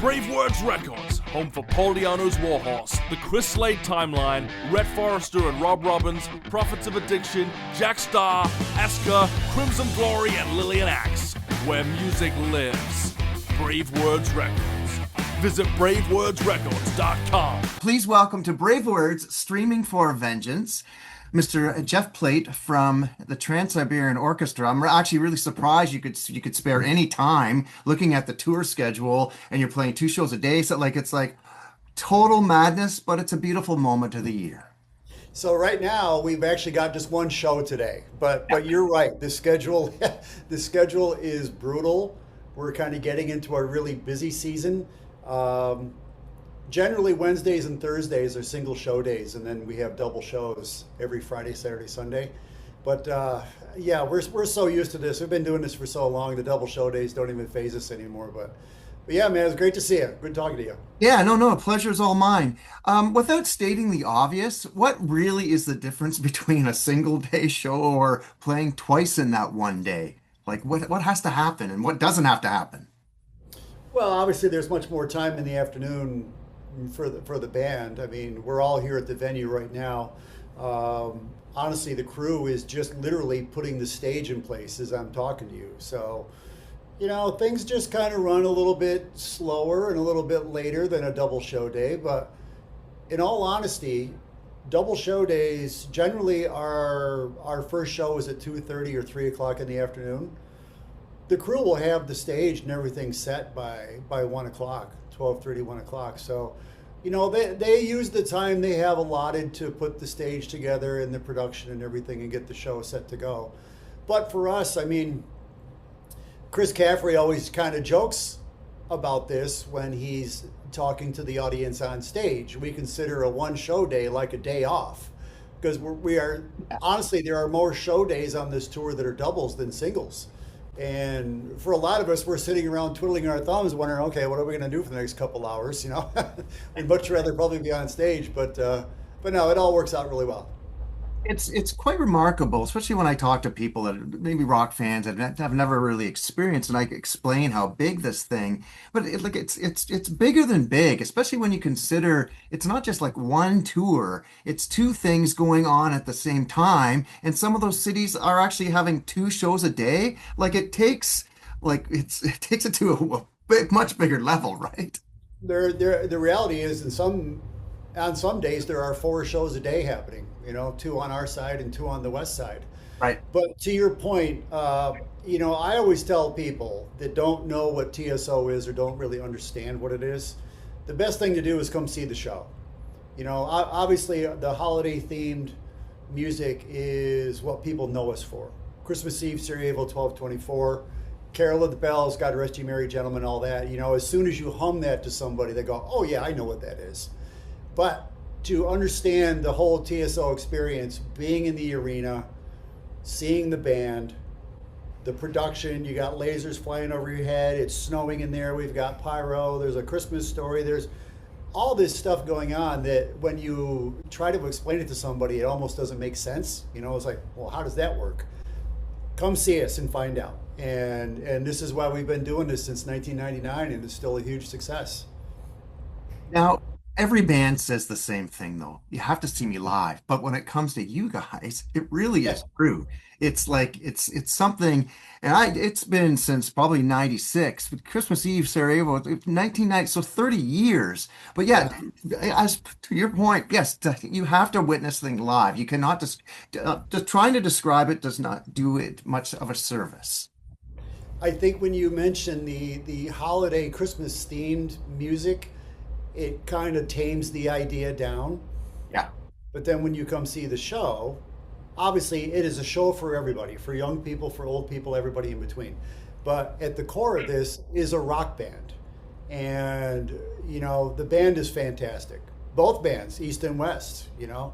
BraveWords Records, home for Paul Diano's Warhorse, The Chris Slade Timeline, Rhett Forrester and Rob Robbins, Prophets of Addiction, Jack Starr, Esker, Crimson Glory, and Lillian Axe, where music lives. BraveWords Records. Visit BraveWordsRecords.com. Please welcome to BraveWords, Streaming for Vengeance, Mr. Jeff Plate from the Trans-Siberian Orchestra. I'm actually really surprised you could spare any time looking at the tour schedule, and you're playing 2 shows a day. So it's like total madness, but it's a beautiful moment of the year. So right now we've actually got just 1 show today, but you're right. The schedule is brutal. We're kind of getting into a really busy season. Generally, Wednesdays and Thursdays are single show days, and then we have double shows every Friday, Saturday, Sunday. But yeah, we're so used to this. We've been doing this for so long. The double show days don't even faze us anymore. But yeah, man, it's great to see you. Good talking to you. Yeah, no, pleasure's all mine. Without stating the obvious, what really is the difference between a single day show or playing twice in that one day? Like, what has to happen and what doesn't have to happen? Well, obviously, there's much more time in the afternoon for the band. I mean, we're all here at the venue right now. Honestly, the crew is just literally putting the stage in place as I'm talking to you. So, things just kind of run a little bit slower and a little bit later than a double show day. But in all honesty, double show days generally our first show is at 2:30 or 3 o'clock in the afternoon. The crew will have the stage and everything set by 1 o'clock. 12:30, 1 o'clock. So, they use the time they have allotted to put the stage together and the production and everything and get the show set to go. But for us, I mean, Chris Caffrey always kind of jokes about this when he's talking to the audience on stage. We consider a 1 show day like a day off because we are honestly, there are more show days on this tour that are doubles than singles. And for a lot of us, we're sitting around twiddling our thumbs, wondering, okay, what are we going to do for the next couple hours? We'd much rather probably be on stage, but no, it all works out really well. It's quite remarkable, especially when I talk to people that maybe rock fans that have never really experienced, and I explain how big this thing. But it's bigger than big, especially when you consider it's not just like 1 tour; it's 2 things going on at the same time, and some of those cities are actually having 2 shows a day. It takes it to a much bigger level, right? The reality is, on some days there are 4 shows a day happening. 2 on our side and 2 on the west side. Right. But to your point, I always tell people that don't know what TSO is or don't really understand what it is, the best thing to do is come see the show. Obviously the holiday themed music is what people know us for. Christmas Eve, Sarajevo, 12/24, Carol of the Bells, God Rest Ye Merry Gentlemen, all that. As soon as you hum that to somebody, they go, oh yeah, I know what that is. But to understand the whole TSO experience, being in the arena, seeing the band, the production, you got lasers flying over your head, it's snowing in there, we've got pyro, there's a Christmas story, there's all this stuff going on that when you try to explain it to somebody, it almost doesn't make sense. It's like, well, how does that work? Come see us and find out. And this is why we've been doing this since 1999, and it's still a huge success. Now, every band says the same thing, though. You have to see me live. But when it comes to you guys, it really is true. It's like it's something, and it's been since probably '96. With Christmas Eve, Sarajevo, 1990, so 30 years. But yeah, as to your point, yes, you have to witness things live. You cannot just trying to describe it does not do it much of a service. I think when you mention the holiday Christmas themed music, it kind of tames the idea down. Yeah. But then when you come see the show, obviously it is a show for everybody, for young people, for old people, everybody in between. But at the core of this is a rock band. And, the band is fantastic. Both bands, East and West, Yeah.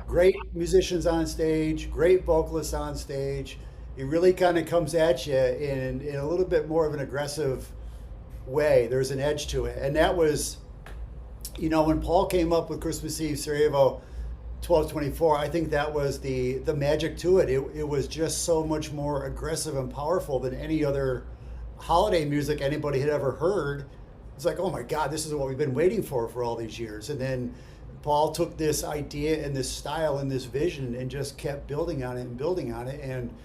Great musicians on stage, great vocalists on stage. It really kind of comes at you in a little bit more of an aggressive way. There's an edge to it. And that was, when Paul came up with Christmas Eve, Sarajevo, 12/24, I think that was the magic to it. It was just so much more aggressive and powerful than any other holiday music anybody had ever heard. It's like, oh my God, this is what we've been waiting for all these years. And then Paul took this idea and this style and this vision and just kept building on it and building on it. And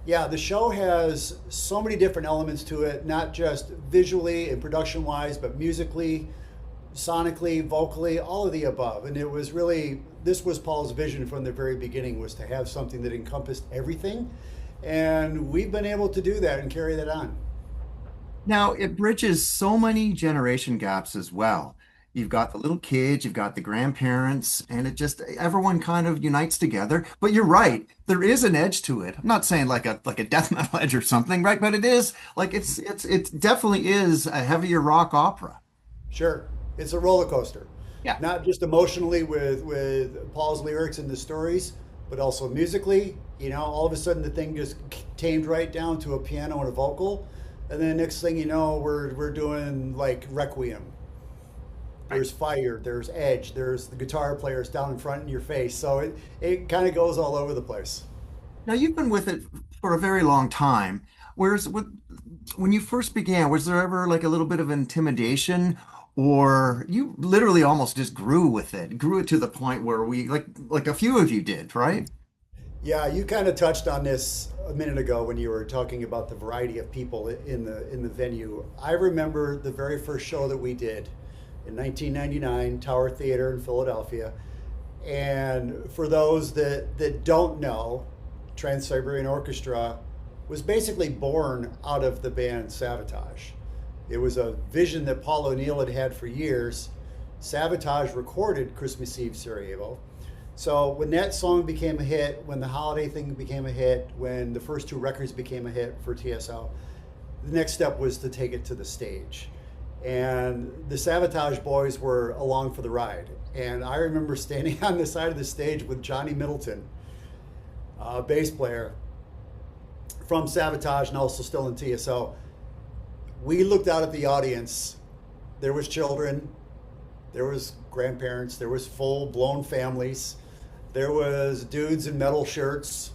yeah, the show has so many different elements to it, not just visually and production wise, but musically, sonically, vocally, all of the above. And it was really, this was Paul's vision from the very beginning, was to have something that encompassed everything. And we've been able to do that and carry that on. Now, it bridges so many generation gaps as well. You've got the little kids, you've got the grandparents, and it just everyone kind of unites together. But you're right, there is an edge to it. I'm not saying like a death metal edge or something, right? But it is like it definitely is a heavier rock opera. Sure. It's a roller coaster. Yeah. Not just emotionally with Paul's lyrics and the stories, but also musically. You know, all of a sudden the thing just tamed right down to a piano and a vocal. And then next thing you know, we're doing like Requiem. There's fire, there's edge, there's the guitar players down in front in your face. So it kind of goes all over the place. Now you've been with it for a very long time. When you first began, was there ever like a little bit of intimidation, or you literally almost just grew it to the point where we like a few of you did, right? Yeah, you kind of touched on this a minute ago when you were talking about the variety of people in the venue. I remember the very first show that we did in 1999, Tower Theater in Philadelphia. And for those that don't know, Trans-Siberian Orchestra was basically born out of the band Savatage. It was a vision that Paul O'Neill had had for years. Savatage recorded Christmas Eve Sarajevo. So when that song became a hit, when the holiday thing became a hit, when the first two records became a hit for TSO, the next step was to take it to the stage. And the Savatage boys were along for the ride. And I remember standing on the side of the stage with Johnny Middleton, a bass player from Savatage and also still in TSO. We looked out at the audience. There was children, there was grandparents, there was full-blown families, there was dudes in metal shirts,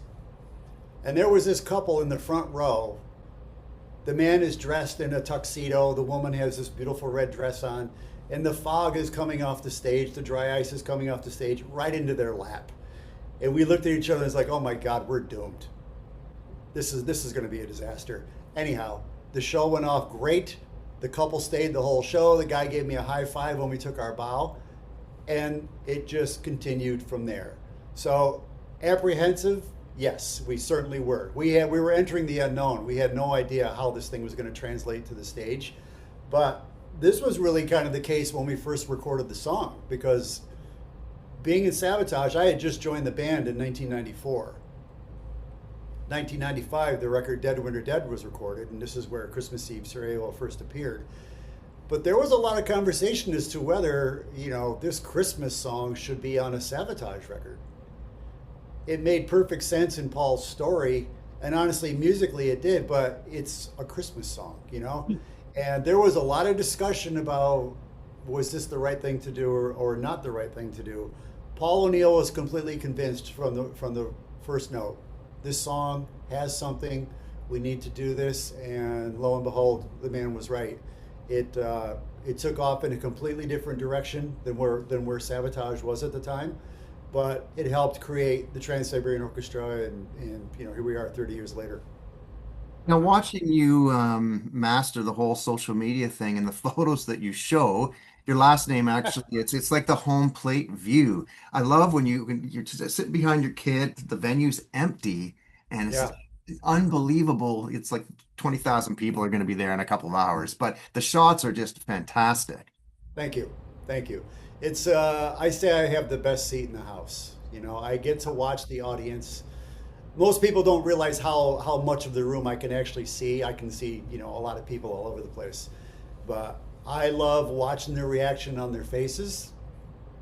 and there was this couple in the front row. The man is dressed in a tuxedo, the woman has this beautiful red dress on, and the fog is coming off the stage, the dry ice is coming off the stage right into their lap. And we looked at each other and it's like, oh my God, we're doomed. This is gonna be a disaster. Anyhow, the show went off great. The couple stayed the whole show. The guy gave me a high five when we took our bow, and it just continued from there. So apprehensive, yes, we certainly were. We were entering the unknown. We had no idea how this thing was going to translate to the stage, but this was really kind of the case when we first recorded the song, because being in Savatage, I had just joined the band in 1994. 1995, the record Dead Winter Dead was recorded, and this is where Christmas Eve Sarajevo first appeared. But there was a lot of conversation as to whether, this Christmas song should be on a Savatage record. It made perfect sense in Paul's story, and honestly, musically it did, but it's a Christmas song, And there was a lot of discussion about, was this the right thing to do or not the right thing to do? Paul O'Neill was completely convinced from the first note. This song has something, we need to do this, and lo and behold, the man was right. It took off in a completely different direction than where Savatage was at the time, but it helped create the Trans-Siberian Orchestra, and here we are 30 years later. Now, watching you master the whole social media thing and the photos that you show, your last name actually, it's like the home plate view. I love when you're just sitting behind your kid, the venue's empty, and it's unbelievable. It's like 20,000 people are going to be there in a couple of hours, but the shots are just fantastic. Thank you. It's I say I have the best seat in the house. I get to watch the audience. Most people don't realize how much of the room I can actually see. I can see, a lot of people all over the place. But I love watching their reaction on their faces.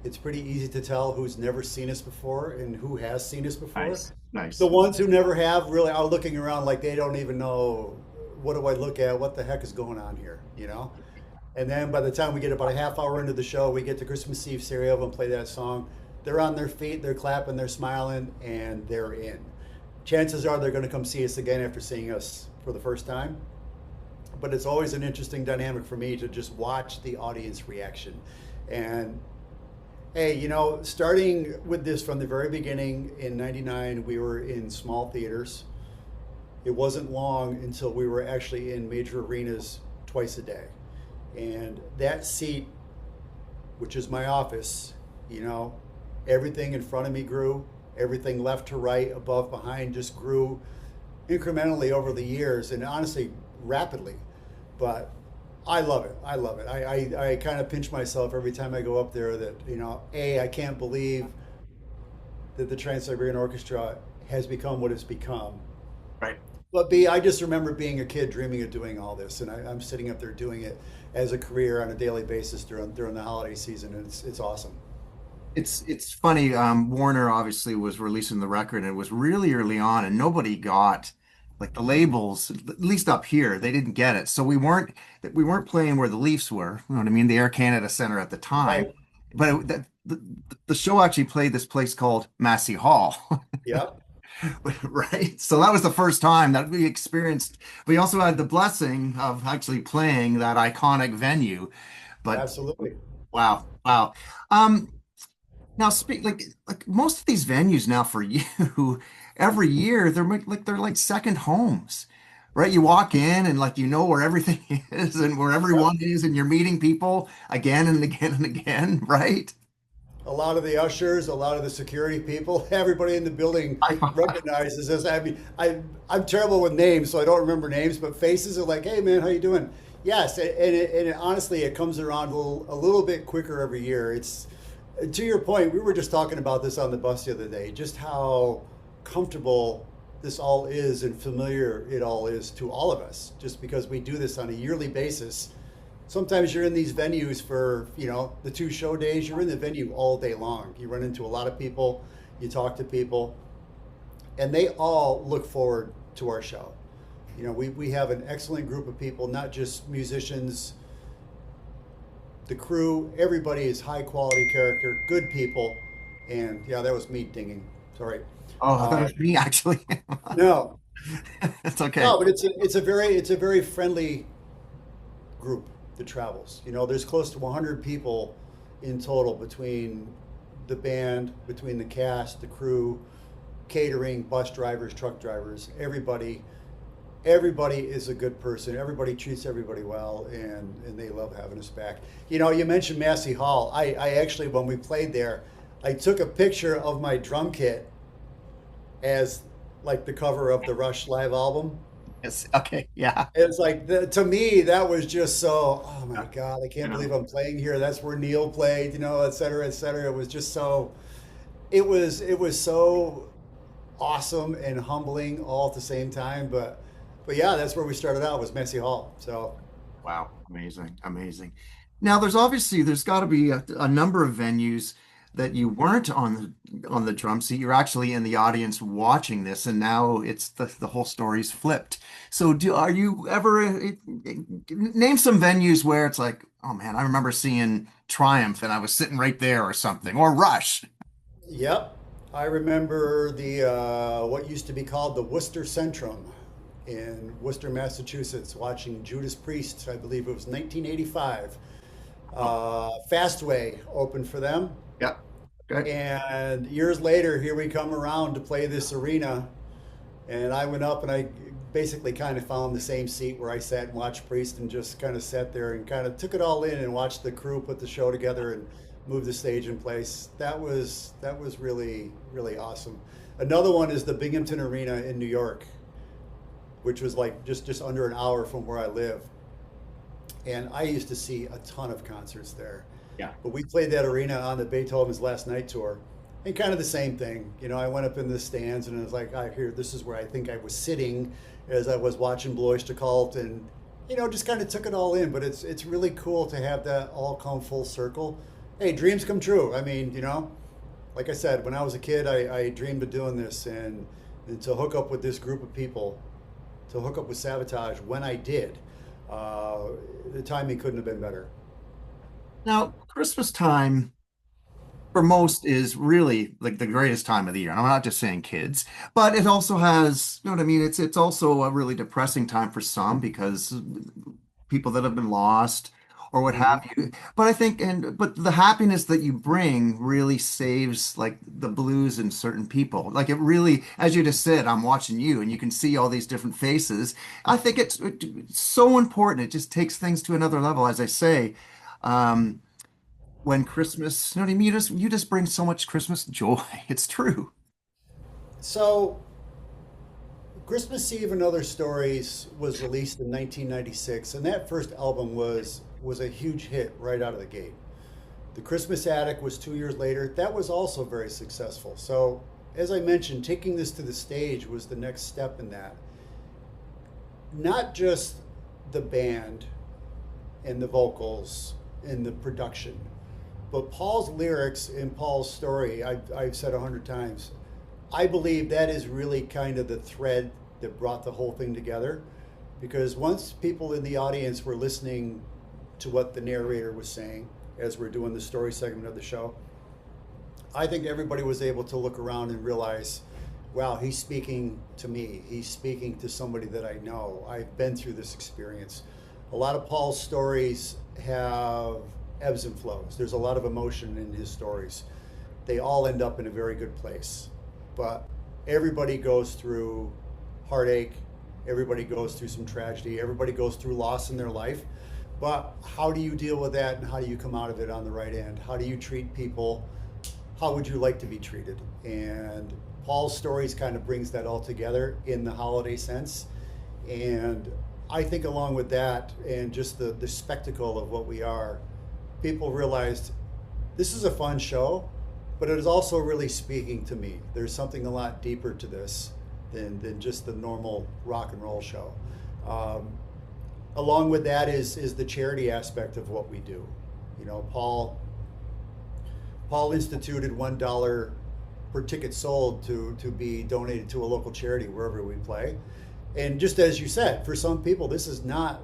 It's pretty easy to tell who's never seen us before and who has seen us before. Nice. The ones who never have really are looking around like they don't even know, what do I look at? What the heck is going on here, And then by the time we get about a half hour into the show, we get to Christmas Eve Sarajevo and play that song. They're on their feet, they're clapping, they're smiling, and they're in. Chances are they're going to come see us again after seeing us for the first time. but it's always an interesting dynamic for me to just watch the audience reaction. And hey, starting with this from the very beginning in '99, we were in small theaters. It wasn't long until we were actually in major arenas twice a day. And that seat, which is my office, you know, everything in front of me grew, everything left to right, above, behind just grew incrementally over the years and honestly rapidly. But I love it. I love it. I kind of pinch myself every time I go up there that, A, I can't believe that the Trans-Siberian Orchestra has become what it's become. Right. But B, I just remember being a kid dreaming of doing all this, and I'm sitting up there doing it as a career on a daily basis during the holiday season, and it's awesome. It's funny. Warner obviously was releasing the record, and it was really early on, and nobody got like the labels, at least up here, they didn't get it. So we weren't playing where the Leafs were. You know what I mean? The Air Canada Center at the time, Right. but the show actually played this place called Massey Hall. Yep. Right. So that was the first time that we experienced. We also had the blessing of actually playing that iconic venue. But Absolutely. wow, wow. Um, Now speak like most of these venues now for you, every year they're like second homes, right? You walk in and like you know where everything is and where Yep. everyone is, and you're meeting people again and again and again, right? A lot of the ushers, a lot of the security people, everybody in the building I, recognizes us. I mean, I'm terrible with names, so I don't remember names, but faces are like, "Hey, man, how you doing?" Yes, honestly, it comes around a little bit quicker every year. It's to your point. We were just talking about this on the bus the other day, just how comfortable this all is and familiar it all is to all of us, just because we do this on a yearly basis. Sometimes you're in these venues for, the two show days, you're in the venue all day long. You run into a lot of people, you talk to people, and they all look forward to our show. We have an excellent group of people, not just musicians, the crew, everybody is high quality character, good people. And yeah, that was me dinging. Sorry. oh, I thought it Uh, was me actually. no, It's okay. no, but it's a very friendly group that travels. There's close to 100 people in total between the band, between the cast, the crew, catering, bus drivers, truck drivers, everybody. Everybody is a good person. Everybody treats everybody well, and they love having us back. You mentioned Massey Hall. I actually, when we played there, I took a picture of my drum kit as like the cover of the Rush live album. Yes. Okay. Yeah. It's like to me that was just so. Oh my Yeah. God, I You can't know. believe I'm playing here. That's where Neil played, et cetera, et cetera. It was just so. It was so awesome and humbling all at the same time. But yeah, that's where we started out was Messy Hall. So Wow, amazing, amazing. Now, there's got to be a number of venues that you weren't on the drum seat. You're actually in the audience watching this, and now it's the whole story's flipped. So, are you ever name some venues where it's like, oh man, I remember seeing Triumph and I was sitting right there or something, or Rush. yep, I remember the what used to be called the Worcester Centrum in Worcester, Massachusetts, watching Judas Priest. I believe it was 1985. Oh, Fastway opened for them. yeah. Okay. And years later, here we come around to play this arena. And I went up and I basically kind of found the same seat where I sat and watched Priest and just kind of sat there and kind of took it all in and watched the crew put the show together and move the stage in place. That was really, really awesome. Another one is the Binghamton Arena in New York, which was like just under an hour from where I live. And I used to see a ton of concerts there. Yeah. But we played that arena on the Beethoven's Last Night tour. And kind of the same thing. I went up in the stands and it was like, I hear this is where I think I was sitting as I was watching Blue Oyster Cult and, just kind of took it all in. But it's really cool to have that all come full circle. Hey, dreams come true. I mean, like I said, when I was a kid, I dreamed of doing this and to hook up with this group of people, to hook up with Savatage when I did, the timing couldn't have been better. Now, Christmas time. for most is really like the greatest time of the year. And I'm not just saying kids, but it also has, you know what I mean? It's also a really depressing time for some because people that have been lost or what have Mhm. you. But I think but the happiness that you bring really saves like the blues in certain people. Like it really, as you just said, I'm watching you and you can see all these different faces. I think it's so important. It just takes things to another level, as I say. Um, when Christmas, you know what I mean? You just bring so much Christmas joy. It's true. So, Christmas Eve and Other Stories was released in 1996, and that first album was a huge hit right out of the gate. The Christmas Attic was 2 years later. That was also very successful. So, as I mentioned, taking this to the stage was the next step in that. Not just the band and the vocals and the production, but Paul's lyrics and Paul's story. I've said 100 times. I believe that is really kind of the thread that brought the whole thing together. Because once people in the audience were listening to what the narrator was saying as we're doing the story segment of the show, I think everybody was able to look around and realize, wow, he's speaking to me. He's speaking to somebody that I know. I've been through this experience. A lot of Paul's stories have ebbs and flows. There's a lot of emotion in his stories. They all end up in a very good place. But everybody goes through heartache. Everybody goes through some tragedy. Everybody goes through loss in their life. But how do you deal with that and how do you come out of it on the right end? How do you treat people? How would you like to be treated? And Paul's stories kind of brings that all together in the holiday sense. And I think along with that and just the spectacle of what we are, people realized this is a fun show, but it is also really speaking to me. There's something a lot deeper to this than just the normal rock and roll show. Um, Along with that is the charity aspect of what we do. You know, Paul instituted $1 per ticket sold to be donated to a local charity wherever we play. And just as you said, for some people, this is not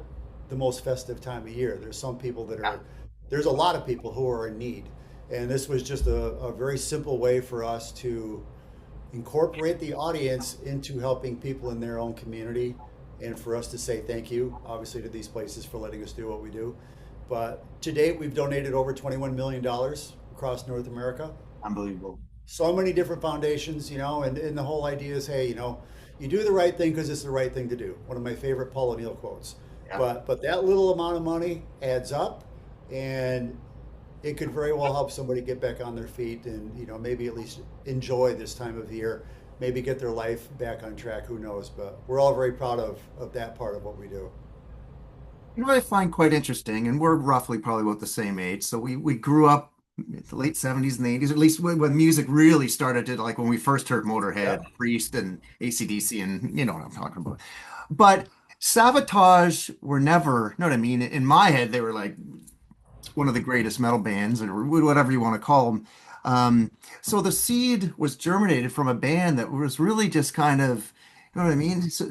the most festive time of year. There's some people that are, there's a lot of people who are in need. And this was just a very simple way for us to incorporate the audience into helping people in their own community and for us to say thank you, obviously, to these places for letting us do what we do. But to date, we've donated over $21 million across North America. Unbelievable. So many different foundations, and the whole idea is, hey, you do the right thing because it's the right thing to do. One of my favorite Paul O'Neill quotes. Yeah. But that little amount of money adds up, and it could very well help somebody get back on their feet and maybe at least enjoy this time of year, maybe get their life back on track. Who knows? But we're all very proud of that part of what we do. You know what I find quite interesting, and we're roughly probably about the same age. So we grew up in the late 70s and the 80s, at least when music really started to, like when we first heard Yeah. Motorhead, Priest, and AC/DC, and you know what I'm talking about. But Savatage were never, you know what I mean? In my head, they were like one of the greatest metal bands, or whatever you want to call them. So the seed was germinated from a band that was really just kind of, you know what I mean? So,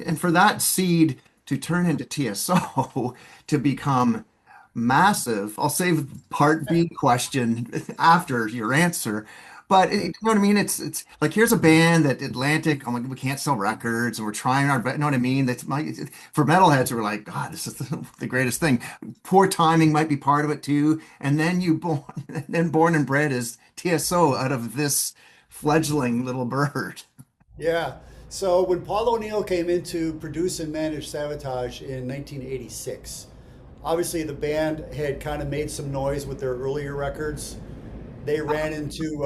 and for that seed to turn into TSO to become massive, I'll save part B question after your answer. But you know what I mean? It's like here's a band that Atlantic. I'm like we can't sell records, and we're trying our best. You know what I mean? That's my for metalheads who are like, God, this is the greatest thing. Poor timing might be part of it too. And then then born and bred as TSO out of this fledgling little bird. Yeah. So when Paul O'Neill came in to produce and manage Savatage in 1986, obviously the band had kind of made some noise with their earlier records. They ran into,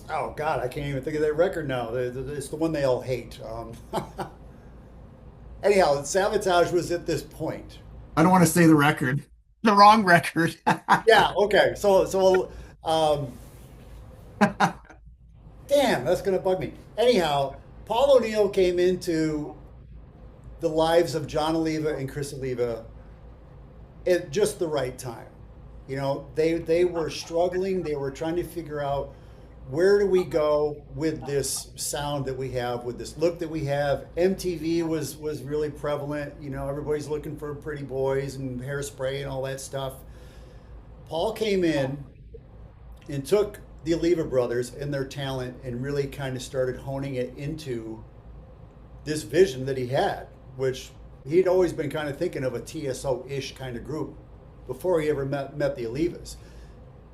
oh God, I can't even think of that record now. It's the one they all hate. Anyhow, Savatage was at this point. I don't want to say the record, the wrong record. Yeah. Okay. Um, damn, that's gonna bug me. Anyhow, Paul O'Neill came into the lives of John Oliva and Chris Oliva at just the right time. They were struggling. They were trying to figure out where do we go with this sound that we have, with this look that we have. MTV was really prevalent. Everybody's looking for pretty boys and hairspray and all that stuff. Paul came in and took the Oliva brothers and their talent and really kind of started honing it into this vision that he had, which he'd always been kind of thinking of a TSO-ish kind of group before he ever met the Olivas.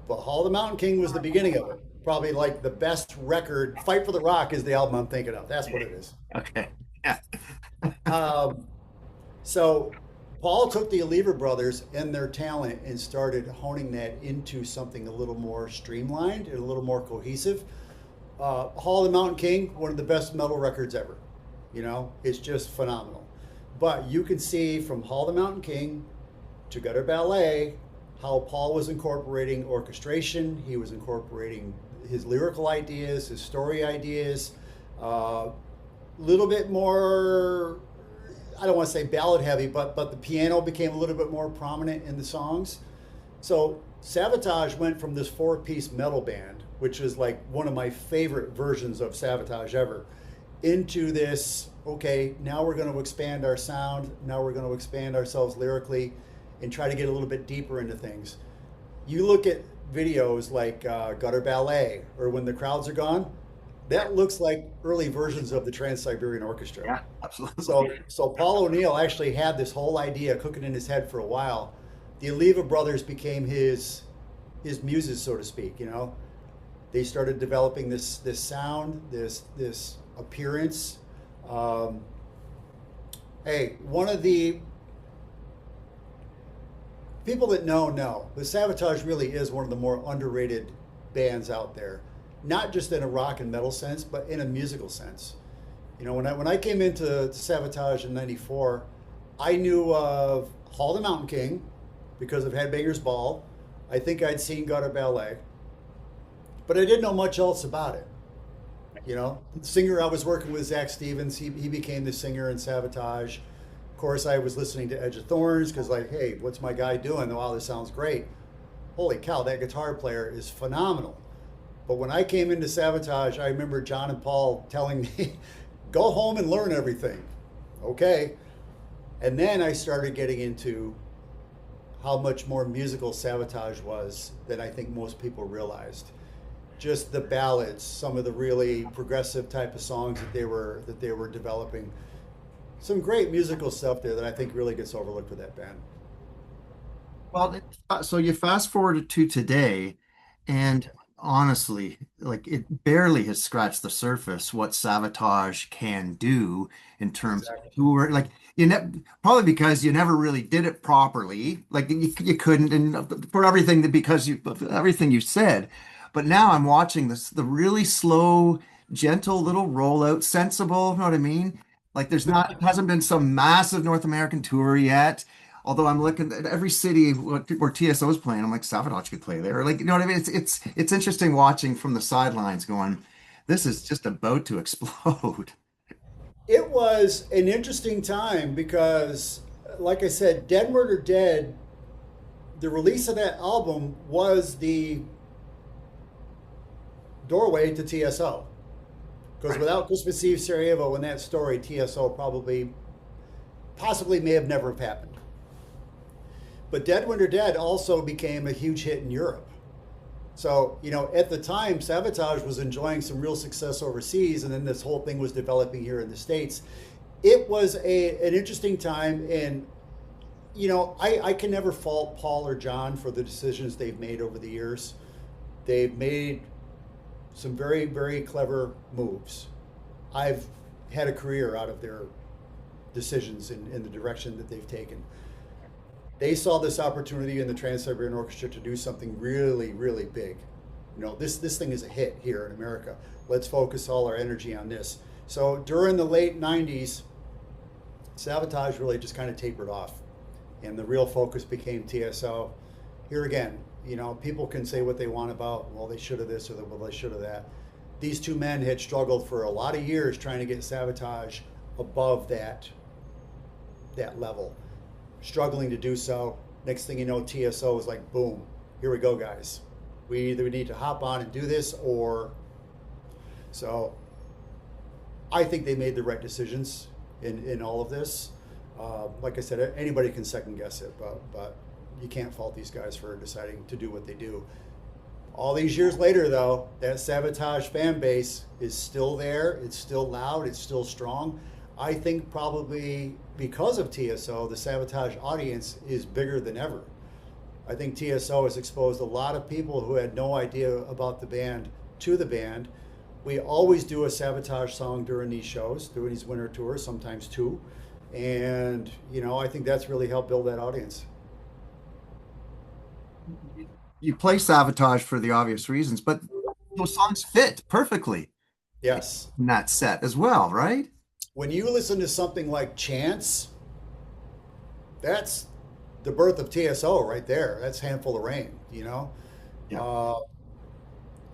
But Hall of the Mountain King was the beginning of it. Probably like the best record. Fight for the Rock is the album I'm thinking of. That's what it is. Okay. Yeah. So Paul took the Oliva brothers and their talent and started honing that into something a little more streamlined and a little more cohesive. Hall of the Mountain King, one of the best metal records ever. You know, it's just phenomenal. But you can see from Hall of the Mountain King to Gutter Ballet how Paul was incorporating orchestration. He was incorporating his lyrical ideas, his story ideas, a little bit more, I don't want to say ballad heavy, but the piano became a little bit more prominent in the songs. So Savatage went from this 4-piece metal band, which is like one of my favorite versions of Savatage ever, into this, okay, now we're going to expand our sound, now we're going to expand ourselves lyrically and try to get a little bit deeper into things. You look at videos like Gutter Ballet or When the Crowds Are Gone, that looks like early versions of the Trans-Siberian Orchestra. Yeah, absolutely. So Paul O'Neill actually had this whole idea cooking in his head for a while. The Oliva brothers became his muses, so to speak, you know. They started developing this sound, this appearance. Hey, one of the people that know, but Savatage really is one of the more underrated bands out there. Not just in a rock and metal sense, but in a musical sense. You know, when I came into Savatage in '94, I knew of Hall of the Mountain King because of Headbangers Ball. I think I'd seen Gutter Ballet, but I didn't know much else about it. You know, the singer I was working with, Zach Stevens, he became the singer in Savatage. Of course, I was listening to Edge of Thorns because, like, hey, what's my guy doing? Wow, this sounds great. Holy cow, that guitar player is phenomenal. But when I came into Savatage, I remember John and Paul telling me, go home and learn everything. Okay. And then I started getting into how much more musical Savatage was than I think most people realized. Just the ballads, some of the really progressive type of songs that they were developing. Some great musical stuff there that I think really gets overlooked with that band. Well, so you fast forward to today, and honestly, like it barely has scratched the surface what Savatage can do in terms of tour. Like probably because you never really did it properly. Like you couldn't, and for everything because everything you said. But now I'm watching the really slow, gentle little rollout, sensible. You know what I mean? Like it hasn't been some massive North American tour yet. Although I'm looking at every city where TSO is playing, I'm like, Savatage could play there. Like, you know what I mean? It's interesting watching from the sidelines going, this is just about to explode. It was an interesting time because, like I said, Dead Murder Dead, the release of that album was the doorway to TSO. Because without Christmas Eve Sarajevo and that story, TSO possibly may have never have happened. But Dead Winter Dead also became a huge hit in Europe. So, you know, at the time, Savatage was enjoying some real success overseas, and then this whole thing was developing here in the States. It was an interesting time, and, you know, I can never fault Paul or John for the decisions they've made over the years. They've made some very, very clever moves. I've had a career out of their decisions in the direction that they've taken. They saw this opportunity in the Trans-Siberian Orchestra to do something really, really big. You know, this thing is a hit here in America. Let's focus all our energy on this. So during the late 90s, Savatage really just kind of tapered off. And the real focus became TSO. Here again, you know, people can say what they want about, well, they should have this or well, they should have that. These two men had struggled for a lot of years trying to get Savatage above that level. Struggling to do so. Next thing you know, TSO is like, boom, here we go, guys. We either need to hop on and do this or... So I think they made the right decisions in all of this. Like I said, anybody can second guess it, but you can't fault these guys for deciding to do what they do. All these years later, though, that Savatage fan base is still there. It's still loud. It's still strong. I think probably because of TSO, the Savatage audience is bigger than ever. I think TSO has exposed a lot of people who had no idea about the band to the band. We always do a Savatage song during these shows, during these winter tours, sometimes two. And, I think that's really helped build that audience. You play Savatage for the obvious reasons, but those songs fit perfectly Yes. in that set as well, right? When you listen to something like Chance, that's the birth of TSO right there. That's Handful of Rain. Yeah.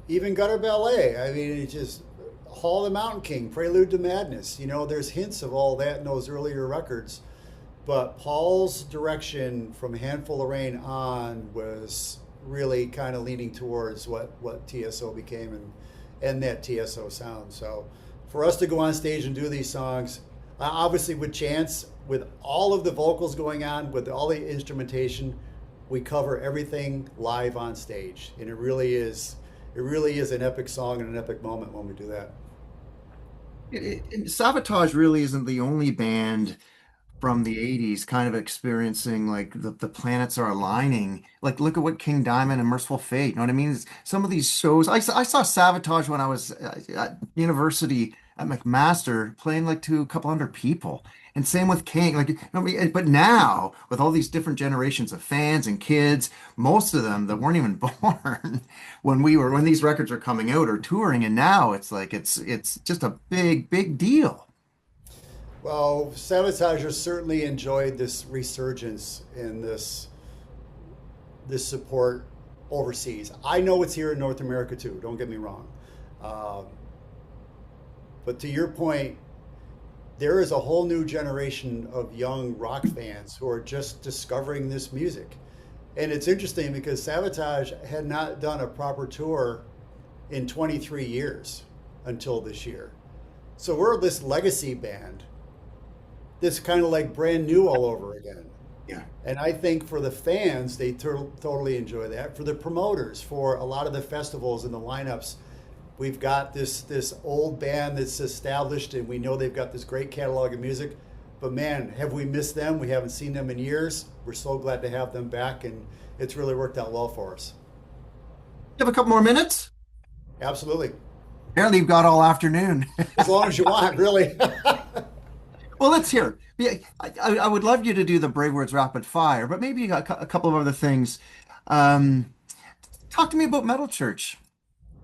Even Gutter Ballet. I mean, it's just Hall of the Mountain King, Prelude to Madness. There's hints of all that in those earlier records. But Paul's direction from Handful of Rain on was really kind of leaning towards what TSO became and that TSO sound. So for us to go on stage and do these songs, obviously with Chance, with all of the vocals going on, with all the instrumentation, we cover everything live on stage. And it really is an epic song and an epic moment when we do that. Savatage really isn't the only band from the 80s kind of experiencing like the planets are aligning. Like look at what King Diamond and Merciful Fate, you know what I mean? Some of these shows, I saw Savatage when I was at university at McMaster playing like to a couple hundred people. And same with King, but now with all these different generations of fans and kids, most of them that weren't even born when these records are coming out or touring, and now it's like it's just a big deal. Well, Savatage has certainly enjoyed this resurgence and this support overseas. I know it's here in North America too. Don't get me wrong, but to your point, there is a whole new generation of young rock fans who are just discovering this music, and it's interesting because Savatage had not done a proper tour in 23 years until this year. So we're this legacy band. This kind of like brand new all over again. Yeah. And I think for the fans, they totally enjoy that. For the promoters, for a lot of the festivals and the lineups, we've got this old band that's established and we know they've got this great catalog of music. But man, have we missed them? We haven't seen them in years. We're so glad to have them back, and it's really worked out well for us. You have a couple more minutes? Absolutely. Apparently you've got all afternoon. As long as you want, really. Well, let's hear. Yeah, I would love you to do the BraveWords rapid fire, but maybe a couple of other things. Talk to me about Metal Church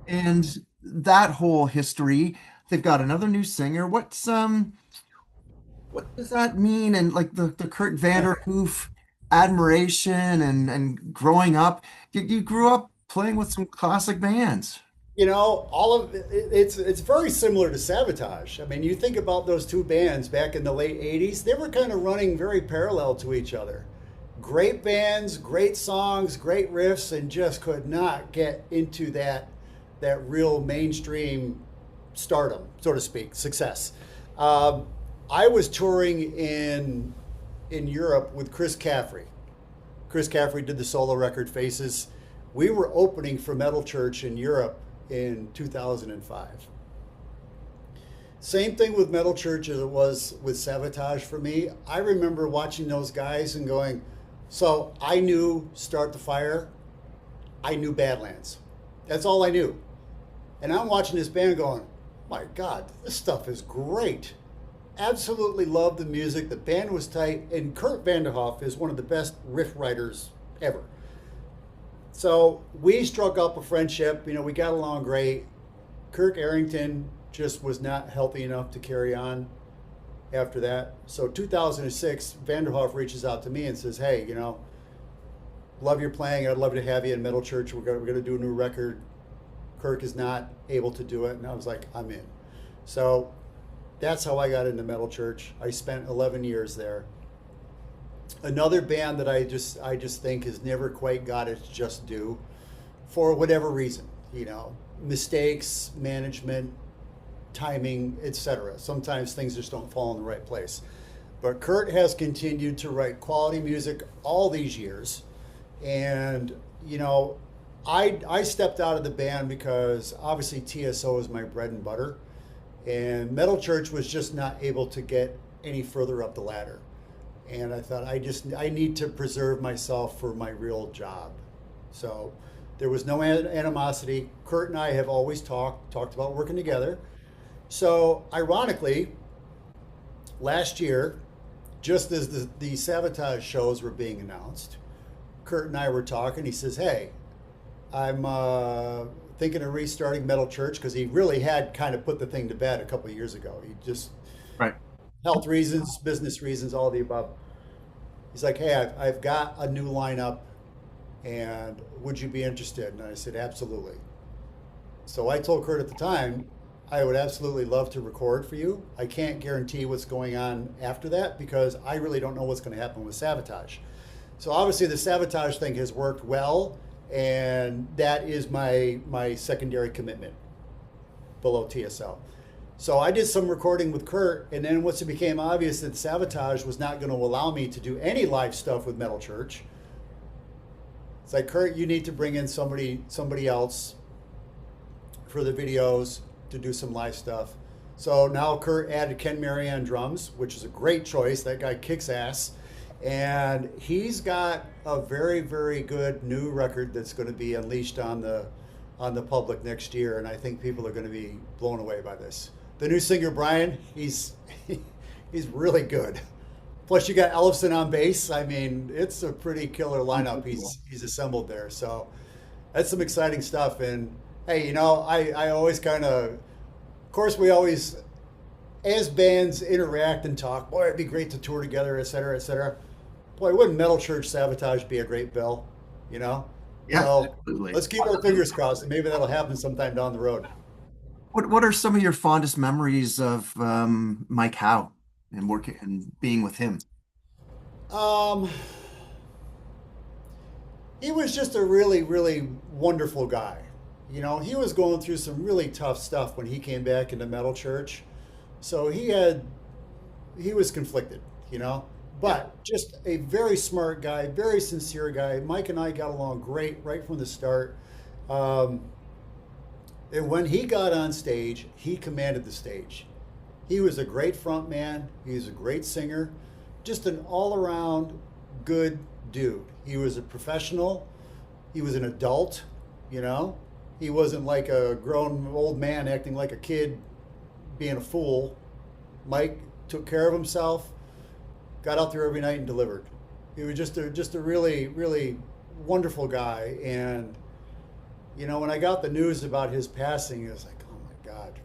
and that whole history. They've got another new singer. What does that mean? And like the Kurt Vanderhoof admiration and growing up. You grew up playing with some classic bands. All of it's very similar to Savatage. I mean, you think about those two bands back in the late 80s, they were kind of running very parallel to each other. Great bands, great songs, great riffs, and just could not get into that real mainstream stardom, so to speak, success. I was touring in Europe with Chris Caffrey. Chris Caffrey did the solo record Faces. We were opening for Metal Church in Europe in 2005. Same thing with Metal Church as it was with Savatage for me. I remember watching those guys and going, so I knew Start the Fire, I knew Badlands. That's all I knew. And I'm watching this band going, my God, this stuff is great. Absolutely loved the music. The band was tight. And Kurt Vanderhoof is one of the best riff writers ever. So we struck up a friendship. We got along great. Kirk Arrington just was not healthy enough to carry on after that. So 2006, Vanderhoof reaches out to me and says, hey, love your playing. I'd love to have you in Metal Church. We're going to do a new record. Kirk is not able to do it. And I was like, I'm in. So that's how I got into Metal Church. I spent 11 years there. Another band that I just think has never quite got its just due for whatever reason, mistakes, management, timing, etc. Sometimes things just don't fall in the right place. But Kurt has continued to write quality music all these years. And, you know, I stepped out of the band because obviously TSO is my bread and butter. And Metal Church was just not able to get any further up the ladder. And I thought I need to preserve myself for my real job. So there was no animosity. Kurt and I have always talked about working together. So ironically, last year, just as the Savatage shows were being announced, Kurt and I were talking. He says, "Hey, I'm thinking of restarting Metal Church," because he really had kind of put the thing to bed a couple of years ago. He just Right. health reasons, business reasons, all the above. He's like, "Hey, I've got a new lineup, and would you be interested?" And I said, "Absolutely." So I told Kurt at the time, I would absolutely love to record for you. I can't guarantee what's going on after that because I really don't know what's going to happen with Savatage. So obviously the Savatage thing has worked well, and that is my secondary commitment below TSL. So I did some recording with Kurt, and then once it became obvious that Savatage was not going to allow me to do any live stuff with Metal Church, it's like, Kurt, you need to bring in somebody else for the videos to do some live stuff. So now Kurt added Ken Mary on drums, which is a great choice. That guy kicks ass. And he's got a very, very good new record that's going to be unleashed on the public next year, and I think people are going to be blown away by this. The new singer Brian, he's really good. Plus you got Ellefson on bass. I mean, it's a pretty killer lineup he's assembled there. So that's some exciting stuff. And hey, you know, I always of course we always, as bands interact and talk, boy, it'd be great to tour together, et cetera, et cetera. Boy, wouldn't Metal Church Savatage be a great bill? You know? Yeah, So absolutely. let's keep our fingers crossed, and maybe that'll happen sometime down the road. What are some of your fondest memories of Mike Howe and working and being with him? Um, he was just a really, really wonderful guy. You know, he was going through some really tough stuff when he came back into Metal Church. So he was conflicted, you know, but just a very smart guy, very sincere guy. Mike and I got along great right from the start. Um, and when he got on stage, he commanded the stage. He was a great front man. He was a great singer, just an all-around good dude. He was a professional. He was an adult, you know. He wasn't like a grown old man acting like a kid, being a fool. Mike took care of himself, got out there every night and delivered. He was just a really, really wonderful guy. And, you know, when I got the news about his passing, it was like, oh my God.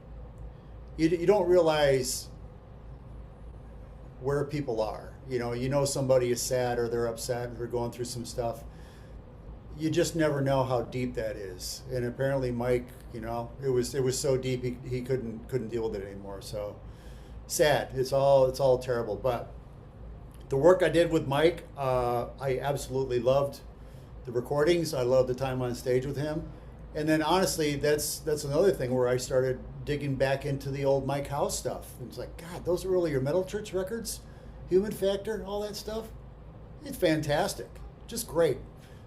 You don't realize where people are. You know somebody is sad or they're upset or they're going through some stuff. You just never know how deep that is. And apparently Mike, you know, it was so deep he couldn't deal with it anymore. So sad. It's all terrible. But the work I did with Mike, I absolutely loved the recordings. I loved the time on stage with him. And then honestly, that's another thing where I started digging back into the old Mike House stuff. It's like, God, those earlier Metal Church records, Human Factor, all that stuff, it's fantastic. Just great.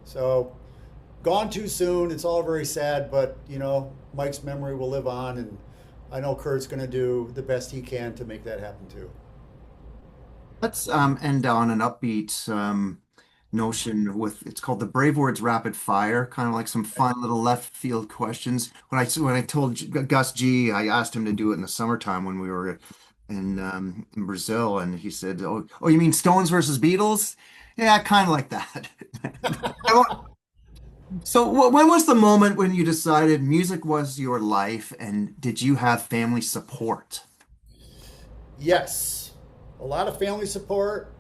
So gone too soon. It's all very sad, but you know, Mike's memory will live on, and I know Kurt's going to do the best he can to make that happen too. Let's end on an upbeat notion with it's called the BraveWords Rapid Fire, kind of like some fun little left field questions. When I told Gus G, I asked him to do it in the summertime when we were in Brazil, and he said, "Oh, you mean Stones versus Beatles?" Yeah, kind of like that. I won't- So, when was the moment when you decided music was your life, and did you have family support? Yes, a lot of family support.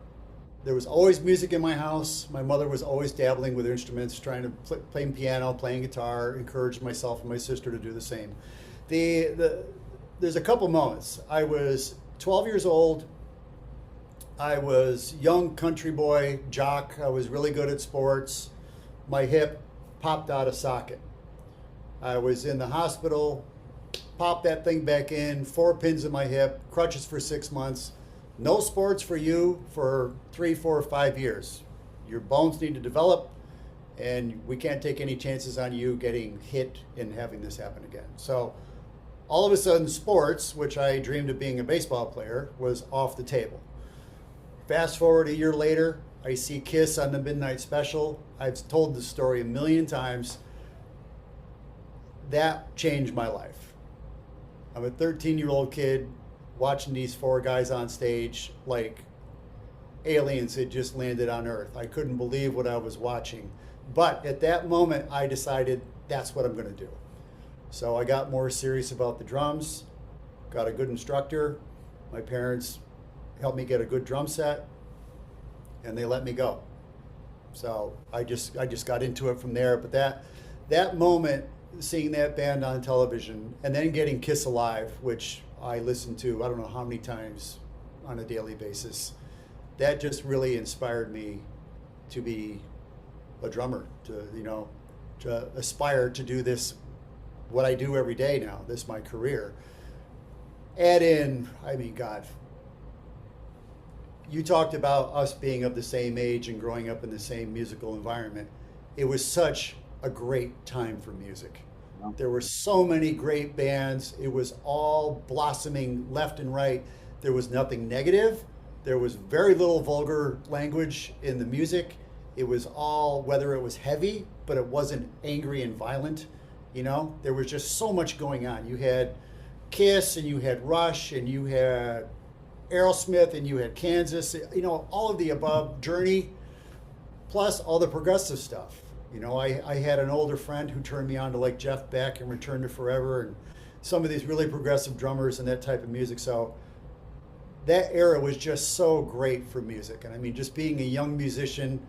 There was always music in my house. My mother was always dabbling with instruments, trying to play piano, playing guitar, encouraged myself and my sister to do the same. There's a couple moments. I was 12 years old. I was young country boy, jock. I was really good at sports. My hip popped out of socket. I was in the hospital, popped that thing back in, 4 pins in my hip, crutches for 6 months. No sports for you for 3, 4, 5 years. Your bones need to develop. and we can't take any chances on you getting hit and having this happen again. So all of a sudden, sports, which I dreamed of being a baseball player, was off the table. Fast forward a year later, I see Kiss on the Midnight Special. I've told the story a million times. That changed my life. I'm a 13-year-old kid watching these four guys on stage like aliens had just landed on Earth. I couldn't believe what I was watching. But at that moment, I decided that's what I'm going to do. So I got more serious about the drums, got a good instructor. My parents helped me get a good drum set, and they let me go. So I just got into it from there. But that moment, seeing that band on television, and then getting Kiss Alive, which I listened to I don't know how many times on a daily basis, that just really inspired me to be a drummer, to aspire to do this, what I do every day now, this is my career. Add in, I mean, God, you talked about us being of the same age and growing up in the same musical environment. It was such a great time for music. There were so many great bands. It was all blossoming left and right. There was nothing negative. There was very little vulgar language in the music. It was all, whether it was heavy, but it wasn't angry and violent. There was just so much going on. You had Kiss, and you had Rush, and you had Aerosmith, and you had Kansas, all of the above, Journey, plus all the progressive stuff. I had an older friend who turned me on to like Jeff Beck and Return to Forever and some of these really progressive drummers and that type of music. So that era was just so great for music. And I mean, just being a young musician,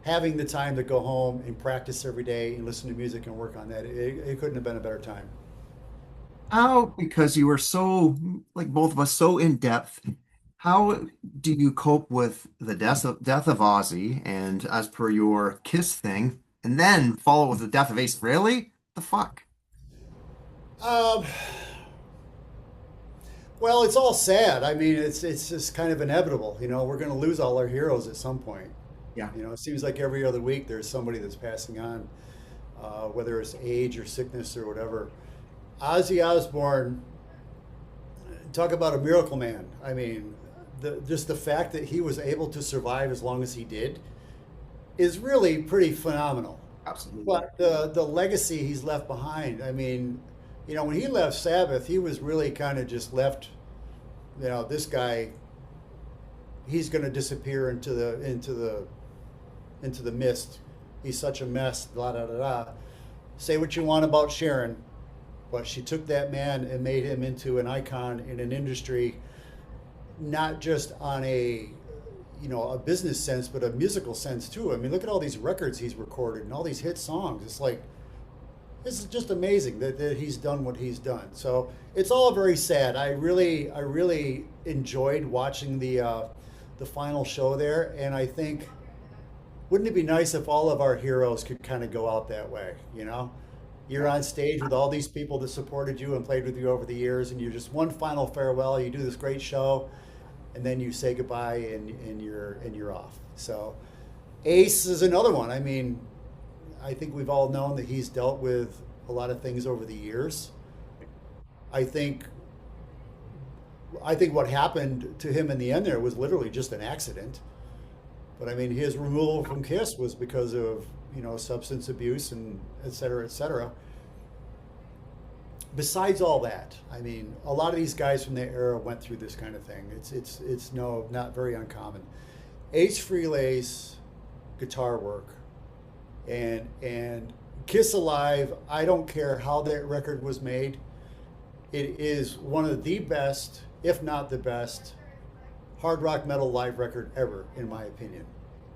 having the time to go home and practice every day and listen to music and work on that, it couldn't have been a better time. How, because you were so, like both of us, so in depth, how do you cope with the death of Ozzy and as per your Kiss thing, and then follow with the death of Ace? Really? The fuck? Um, well, it's all sad. I mean, it's just kind of inevitable. We're going to lose all our heroes at some point. Yeah. It seems like every other week there's somebody that's passing on, whether it's age or sickness or whatever. Ozzy Osbourne, talk about a miracle man. I mean, just the fact that he was able to survive as long as he did is really pretty phenomenal. Absolutely. But the legacy he's left behind, I mean, when he left Sabbath, he was really kind of just left, this guy, he's going to disappear into the mist. He's such a mess, blah, blah, blah, blah. Say what you want about Sharon, but she took that man and made him into an icon in an industry, not just on a business sense, but a musical sense too. I mean, look at all these records he's recorded and all these hit songs. It's like, this is just amazing that he's done what he's done. So it's all very sad. I really enjoyed watching the final show there, and I think, wouldn't it be nice if all of our heroes could kind of go out that way? You're on stage with all these people that supported you and played with you over the years, and you're just one final farewell. You do this great show, and then you say goodbye and you're off. So Ace is another one. I mean, I think we've all known that he's dealt with a lot of things over the years. I think what happened to him in the end there was literally just an accident. But I mean, his removal from Kiss was because of, substance abuse and et cetera, et cetera. Besides all that, I mean, a lot of these guys from that era went through this kind of thing. It's not very uncommon. Ace Frehlay's guitar work and Kiss Alive, I don't care how that record was made. It is one of the best, if not the best, hard rock metal live record ever, in my opinion.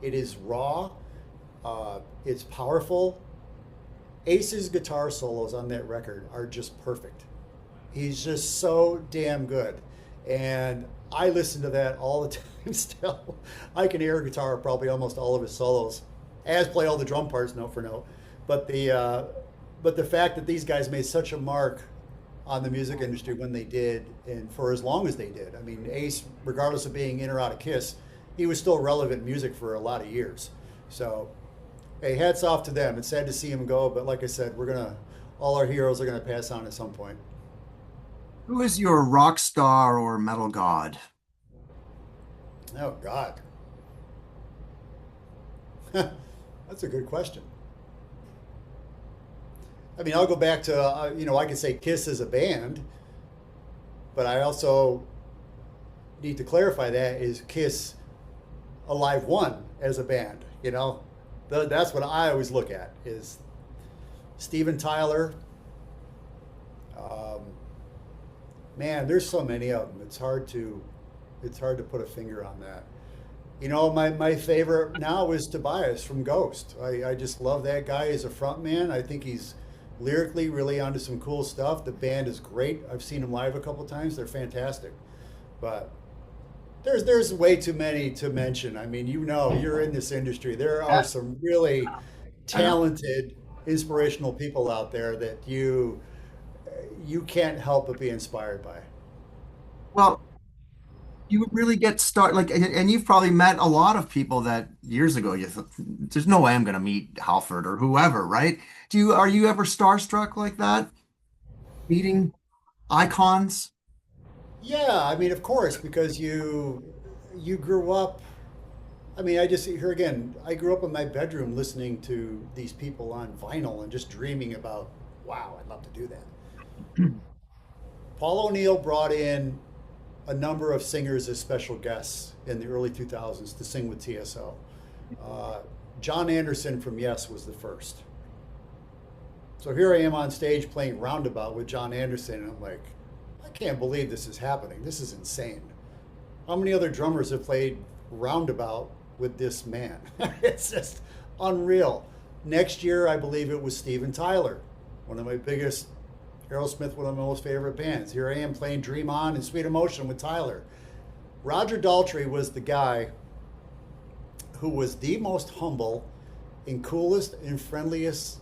It is raw, it's powerful. Ace's guitar solos on that record are just perfect. He's just so damn good. And I listen to that all the time still. I can air guitar probably almost all of his solos, as play all the drum parts note for note. But the fact that these guys made such a mark on the music industry when they did, and for as long as they did. I mean, Ace, regardless of being in or out of Kiss, he was still relevant music for a lot of years. So, Hey, hats off to them. It's sad to see him go, but like I said, all our heroes are gonna pass on at some point. Who is your rock star or metal god? Oh God, that's a good question. I mean, I'll go back to I could say Kiss as a band, but I also need to clarify that is Kiss Alive One as a band. That's what I always look at is Steven Tyler. Um, Man, there's so many of them. It's hard to put a finger on that. My favorite now is Tobias from Ghost. I just love that guy as a front man. I think he's lyrically really onto some cool stuff. The band is great. I've seen them live a couple times. They're fantastic. But there's way too many to mention. I mean, you're in this industry. There are some really talented, inspirational people out there that you can't help but be inspired by. Well, you really get started like, and you've probably met a lot of people that years ago you thought, there's no way I'm going to meet Halford or whoever, right? Are you ever starstruck like that? Meeting icons? Yeah, I mean, of course, because you grew up. I mean, I just here again. I grew up in my bedroom listening to these people on vinyl and just dreaming about, wow, I'd love to do that. Paul O'Neill brought in a number of singers as special guests in the early 2000s to sing with TSO. John Anderson from Yes was the first. So here I am on stage playing Roundabout with John Anderson, and I'm like, I can't believe this is happening. This is insane. How many other drummers have played Roundabout with this man? It's just unreal. Next year, I believe it was Steven Tyler, one of my biggest, Aerosmith, one of my most favorite bands. Here I am playing Dream On and Sweet Emotion with Tyler. Roger Daltrey was the guy who was the most humble and coolest and friendliest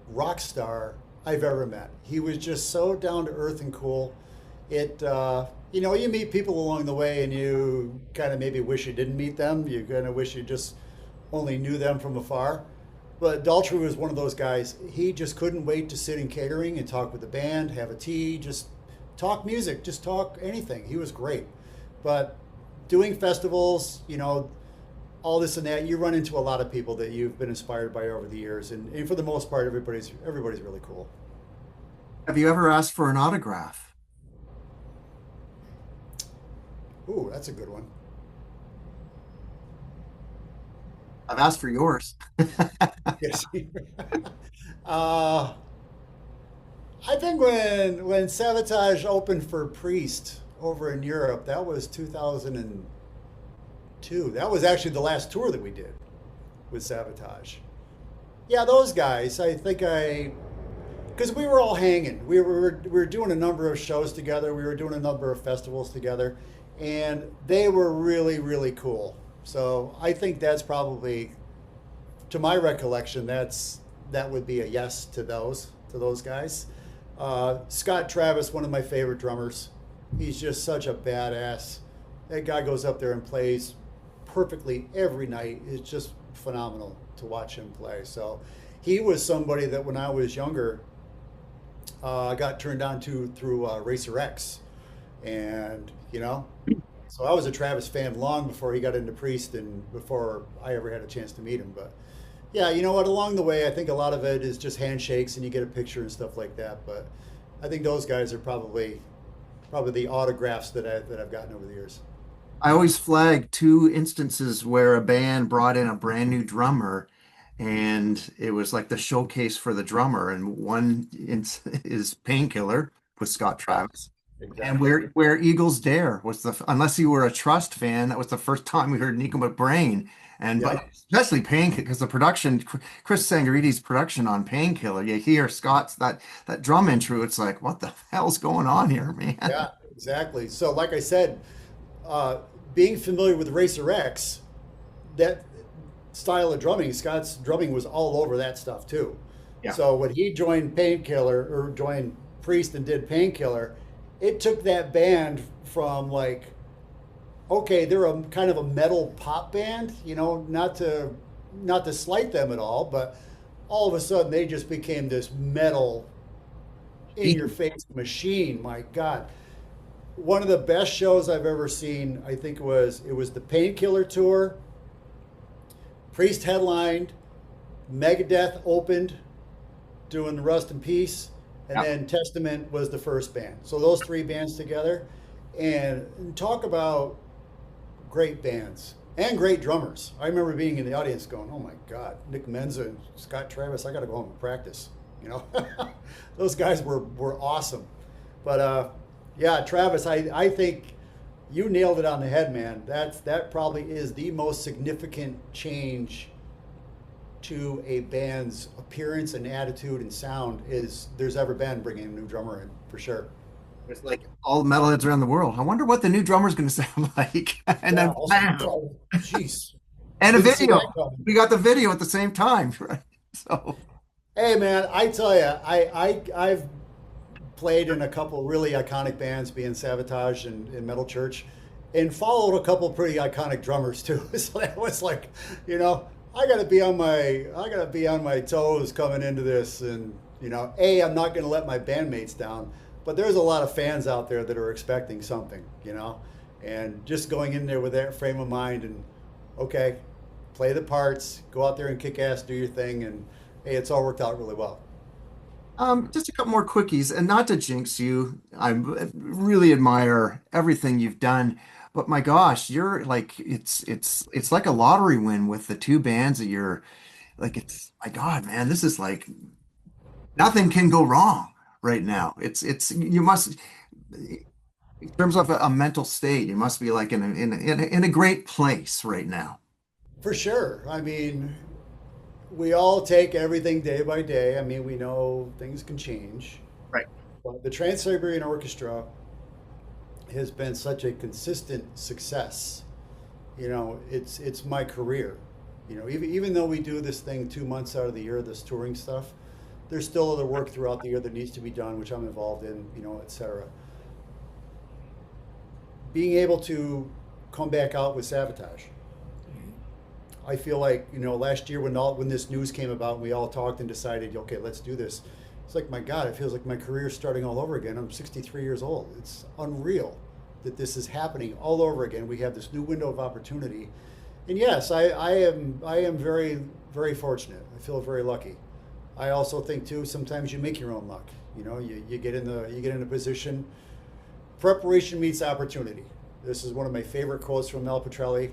rock star I've ever met. He was just so down to earth and cool. You meet people along the way and you kind of maybe wish you didn't meet them. You kind of wish you just only knew them from afar. But Daltrey was one of those guys. He just couldn't wait to sit in catering and talk with the band, have a tea, just talk music, just talk anything. He was great. But doing festivals, all this and that, you run into a lot of people that you've been inspired by over the years. And for the most part, everybody's really cool. Have you ever asked for an autograph? Ooh, that's a good one. I've asked for yours. Yes. uh, I think when Savatage opened for Priest over in Europe, that was 2002. That was actually the last tour that we did with Savatage. Yeah, those guys. I think because we were all hanging. We were doing a number of shows together. We were doing a number of festivals together, and they were really, really cool. So I think that's probably, to my recollection, that would be a yes to those guys. Scott Travis, one of my favorite drummers. He's just such a badass. That guy goes up there and plays perfectly every night. It's just phenomenal to watch him play. So he was somebody that when I was younger, I got turned on to through Racer X, and so I was a Travis fan long before he got into Priest and before I ever had a chance to meet him. But yeah, you know what? Along the way, I think a lot of it is just handshakes and you get a picture and stuff like that. But I think those guys are probably the autographs that I've gotten over the years. I always flag two instances where a band brought in a brand new drummer and it was like the showcase for the drummer. And one is Painkiller with Scott Travis. Exactly. And where Eagles Dare was unless you were a Trust fan, that was the first time we heard Nico McBrain. And Yeah. but especially Painkiller, because the production, Chris Sangaridi's production on Painkiller, you hear Scott's that drum intro, it's like, what the hell's going on here, man? Yeah, exactly. So, like I said, being familiar with Racer X, that style of drumming, Scott's drumming was all over that stuff too. Yeah. So when he joined Painkiller or joined Priest and did Painkiller, it took that band from like, okay, they're a kind of a metal pop band, not to not to slight them at all, but all of a sudden they just became this metal in your face machine. My God. One of the best shows I've ever seen, I think it was the Painkiller tour. Priest headlined, Megadeth opened, doing the Rust in Peace, and Yeah. then Testament was the first band. So those three bands together, and talk about great bands and great drummers. I remember being in the audience going, "Oh my God, Nick Menza and Scott Travis, I got to go home and practice." You know, those guys were awesome. But yeah, Travis, I think you nailed it on the head, man. That probably is the most significant change to a band's appearance and attitude and sound is there's ever been, bringing a new drummer in, for sure. It's like all metalheads around the world. I wonder what the new drummer's going to sound like. And Yeah. then Also, bam, oh, jeez, and a didn't see video. that coming. We got the video at the same time, right? So, Hey, man, I tell you, I've played in a couple really iconic bands, being Savatage and Metal Church, and followed a couple pretty iconic drummers too. So that was like, you know, I gotta be on my toes coming into this, and I'm not gonna let my bandmates down. But there's a lot of fans out there that are expecting something, and just going in there with that frame of mind and okay, play the parts, go out there and kick ass, do your thing, and hey, it's all worked out really well. just a couple more quickies, and not to jinx you, I really admire everything you've done. But my gosh, you're like it's like a lottery win with the two bands that you're like. It's my God, man, this is like nothing can go wrong right now. It's you must in terms of a mental state, you must be like in a great place right now. For sure. I mean, we all take everything day by day. I mean, we know things can change. Right. But the Trans-Siberian Orchestra has been such a consistent success. It's my career. Even though we do this thing 2 months out of the year, this touring stuff, there's still other work throughout the year that needs to be done, which I'm involved in, etc. Being able to come back out with Savatage, I feel like last year when this news came about, and we all talked and decided, okay, let's do this. It's like, my God, it feels like my career's starting all over again. I'm 63 years old. It's unreal that this is happening all over again. We have this new window of opportunity, and yes, I am very, very fortunate. I feel very lucky. I also think too, sometimes you make your own luck. You get in a position. Preparation meets opportunity. This is one of my favorite quotes from Mel Petrelli.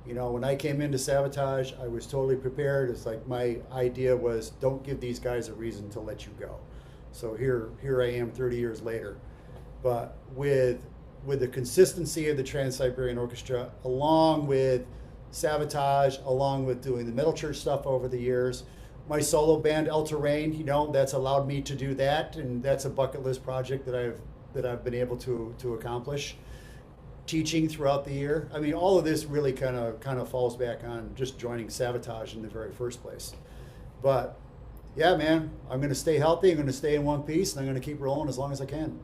When I came into Savatage, I was totally prepared. It's like my idea was, don't give these guys a reason to let you go. So here I am 30 years later. But with the consistency of the Trans-Siberian Orchestra, along with Savatage, along with doing the Metal Church stuff over the years, my solo band El Terrain, that's allowed me to do that, and that's a bucket list project that I've been able to accomplish. Teaching throughout the year. I mean, all of this really kind of falls back on just joining Savatage in the very first place. But yeah, man, I'm going to stay healthy. I'm going to stay in one piece, and I'm going to keep rolling as long as I can.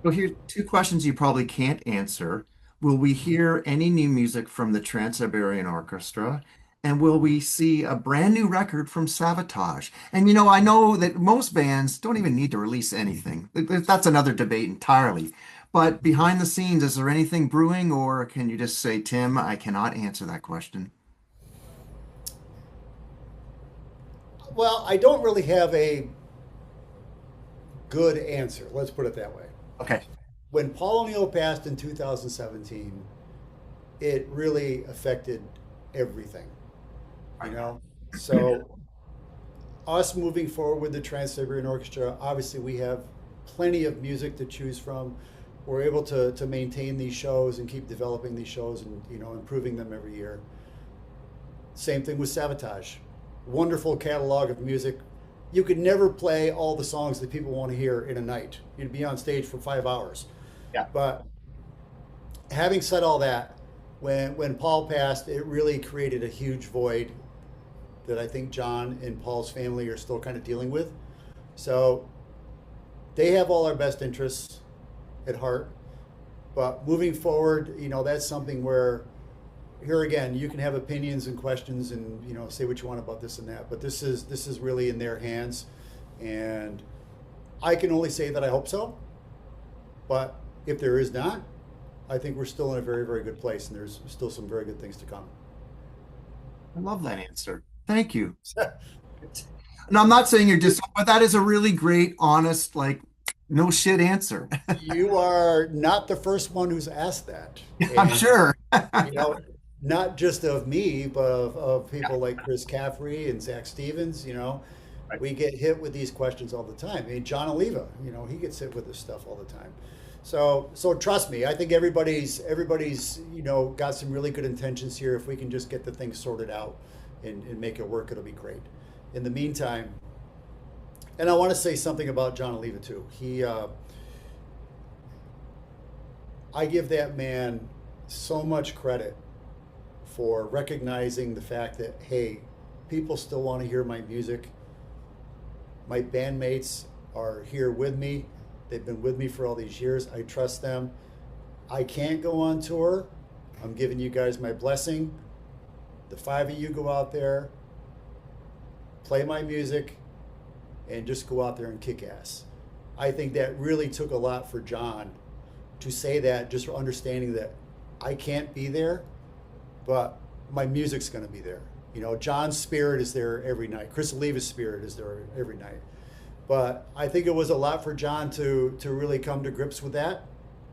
Well, here two questions you probably can't answer. Will we hear any new music from the Trans-Siberian Orchestra? And will we see a brand new record from Savatage? And I know that most bands don't even need to release anything. That's another debate entirely. But behind the scenes, is there anything brewing, or can you just say, Tim, I cannot answer that question? Well, I don't really have a good answer. Let's put it that way. Okay. When Paul O'Neill passed in 2017, it really affected everything. So us moving forward with the Trans-Siberian Orchestra, obviously we have plenty of music to choose from. We're able to maintain these shows and keep developing these shows and improving them every year. Same thing with Savatage. Wonderful catalog of music. You could never play all the songs that people want to hear in a night. You'd be on stage for 5 hours. Yeah. But having said all that, when Paul passed, it really created a huge void that I think John and Paul's family are still kind of dealing with. So they have all our best interests at heart. But moving forward, that's something where, here again, you can have opinions and questions and, you know, say what you want about this and that, but this is really in their hands. And I can only say that I hope so. But if there is not, I think we're still in a very, very good place, and there's still some very good things to come. I love that answer. Thank you. And I'm not saying you're just, but that is a really great, honest, like, no shit answer. You are not the first one who's asked that. I'm And, sure. you know, not just of me, but of people like Chris Caffrey and Zach Stevens, you know, Right. we get hit with these questions all the time. I mean, John Oliva, you know, he gets hit with this stuff all the time. So trust me, I think everybody's, you know, got some really good intentions here. If we can just get the thing sorted out and make it work, it'll be great. In the meantime, and I want to say something about John Oliva too. I give that man so much credit for recognizing the fact that, hey, people still want to hear my music. My bandmates are here with me. They've been with me for all these years. I trust them. I can't go on tour. I'm giving you guys my blessing. The 5 of you go out there, play my music, and just go out there and kick ass. I think that really took a lot for John to say that, just for understanding that I can't be there, but my music's going to be there. You know, John's spirit is there every night. Chris Oliva's spirit is there every night. But I think it was a lot for John to really come to grips with that.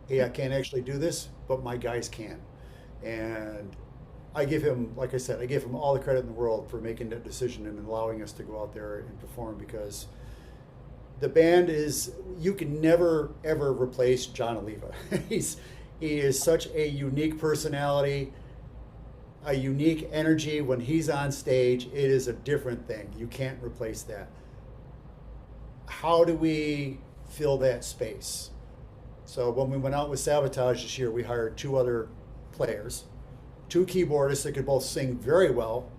Hey, I can't actually do this, but my guys can. And I give him, like I said, I give him all the credit in the world for making that decision and allowing us to go out there and perform, because the band is, you can never ever replace John Oliva. He is such a unique personality, a unique energy. When he's on stage, it is a different thing. You can't replace that. How do we fill that space? So when we went out with Savatage this year, we hired 2 other players, 2 keyboardists that could both sing very well.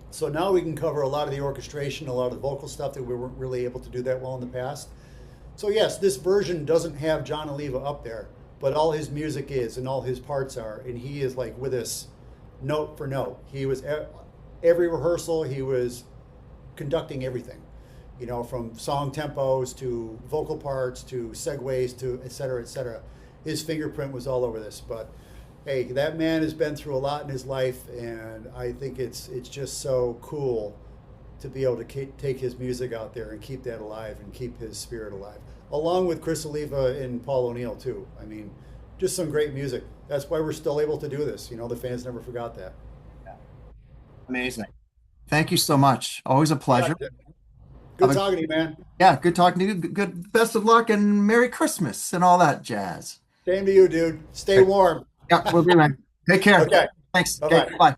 So now we can cover a lot of the orchestration, a lot of the vocal stuff that we weren't really able to do that well in the past. So yes, this version doesn't have John Oliva up there, but all his music is and all his parts are, and he is like with us note for note. He was every rehearsal, he was conducting everything, you know, from song tempos to vocal parts to segues to et cetera, et cetera. His fingerprint was all over this. But hey, that man has been through a lot in his life, and I think it's just so cool to be able to take his music out there and keep that alive and keep his spirit alive, along with Chris Oliva and Paul O'Neill too. I mean, just some great music. That's why we're still able to do this. You know, the fans never forgot that. Amazing. Thank you so much. Always a pleasure. Good talking to you, man. Yeah, good talking to you. Good, best of luck and Merry Christmas and all that jazz. Same to you, dude. Stay warm. Yeah, we'll be right. Take care. Okay. Thanks. Bye-bye. Okay, bye.